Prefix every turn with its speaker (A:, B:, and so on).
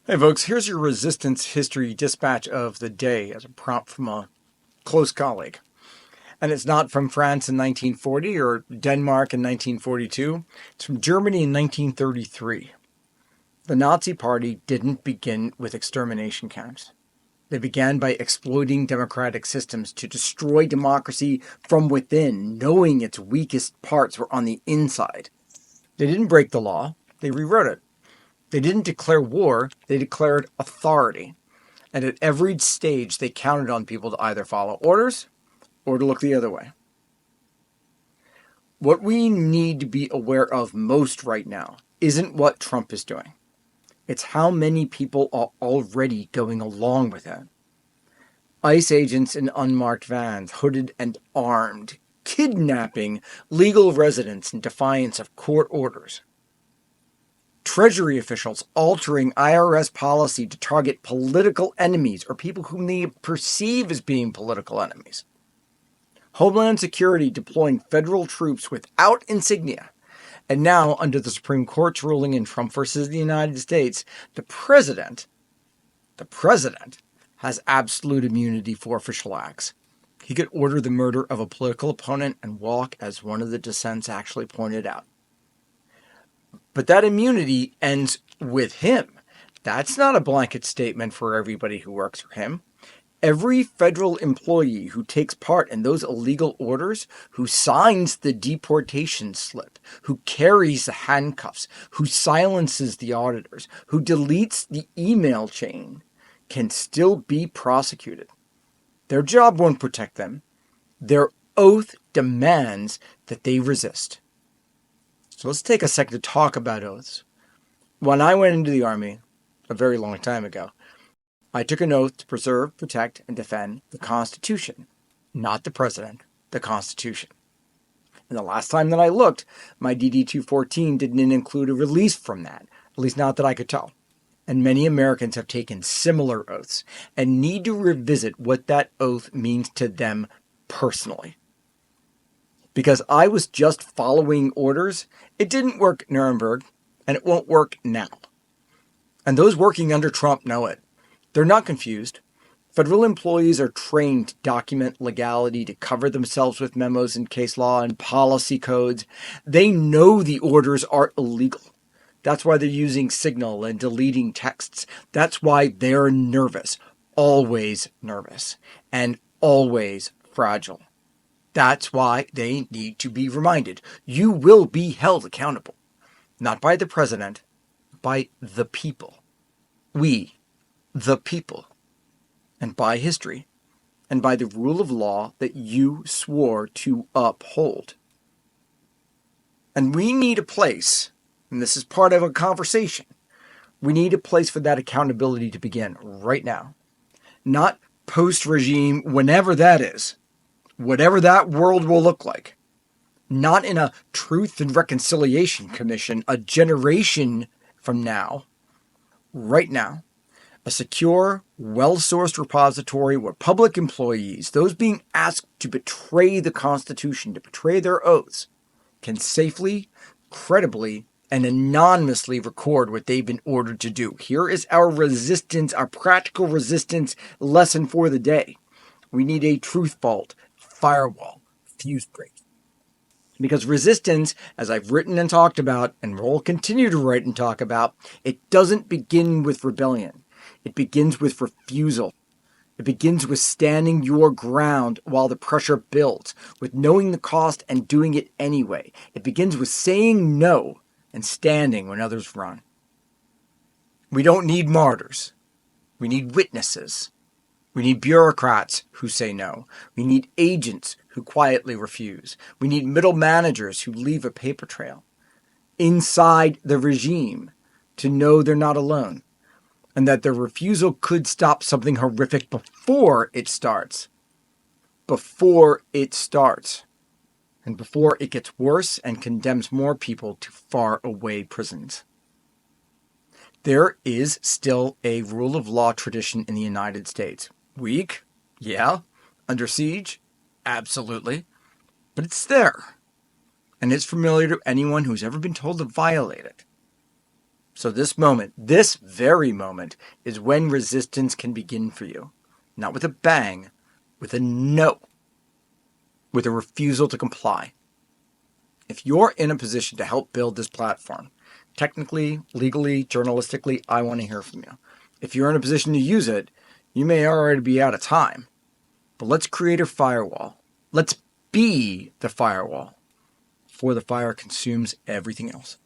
A: Hey folks, here's your resistance history dispatch of the day as a prompt from a close colleague. And it's not from France in 1940 or Denmark in 1942. It's from Germany in 1933. The Nazi Party didn't begin with extermination camps. They began by exploiting democratic systems to destroy democracy from within, knowing its weakest parts were on the inside. They didn't break the law, they rewrote it. They didn't declare war, they declared authority. And at every stage, they counted on people to either follow orders or to look the other way. What we need to be aware of most right now isn't what Trump is doing. It's how many people are already going along with it. ICE agents in unmarked vans, hooded and armed, kidnapping legal residents in defiance of court orders. Treasury officials altering IRS policy to target political enemies or people whom they perceive as being political enemies. Homeland Security deploying federal troops without insignia. And now, under the Supreme Court's ruling in Trump versus the United States, the president has absolute immunity for official acts. He could order the murder of a political opponent and walk, as one of the dissents actually pointed out. But that immunity ends with him. That's not a blanket statement for everybody who works for him. Every federal employee who takes part in those illegal orders, who signs the deportation slip, who carries the handcuffs, who silences the auditors, who deletes the email chain, can still be prosecuted. Their job won't protect them. Their oath demands that they resist. So let's take a second to talk about oaths. When I went into the Army, a very long time ago, I took an oath to preserve, protect, and defend the Constitution. Not the President, the Constitution. And the last time that I looked, my DD-214 didn't include a release from that, at least not that I could tell. And many Americans have taken similar oaths and need to revisit what that oath means to them personally. Because I was just following orders, it didn't work at Nuremberg, and it won't work now. And those working under Trump know it. They're not confused. Federal employees are trained to document legality, to cover themselves with memos and case law and policy codes. They know the orders are illegal. That's why they're using Signal and deleting texts. That's why they're nervous, always nervous, and always fragile. That's why they need to be reminded. You will be held accountable. Not by the president, by the people. We, the people. And by history. And by the rule of law that you swore to uphold. And we need a place, and this is part of a conversation, we need a place for that accountability to begin right now. Not post-regime, whenever that is. Whatever that world will look like. Not in a Truth and Reconciliation Commission a generation from now. Right now. A secure, well-sourced repository where public employees, those being asked to betray the Constitution, to betray their oaths, can safely, credibly, and anonymously record what they've been ordered to do. Here is our resistance, our practical resistance lesson for the day. We need a truth vault, firewall, fuse break. Because resistance, as I've written and talked about, and will continue to write and talk about, it doesn't begin with rebellion. It begins with refusal. It begins with standing your ground while the pressure builds, with knowing the cost and doing it anyway. It begins with saying no and standing when others run. We don't need martyrs. We need witnesses. We need bureaucrats who say no. We need agents who quietly refuse. We need middle managers who leave a paper trail inside the regime to know they're not alone and that their refusal could stop something horrific before it starts. Before it starts. And before it gets worse and condemns more people to far away prisons. There is still a rule of law tradition in the United States. Weak? Yeah. Under siege? Absolutely. But it's there. And it's familiar to anyone who's ever been told to violate it. So this moment, this very moment, is when resistance can begin for you. Not with a bang, with a no. With a refusal to comply. If you're in a position to help build this platform, technically, legally, journalistically, I want to hear from you. If you're in a position to use it, you may already be out of time. But let's create a firewall. Let's be the firewall before the fire consumes everything else.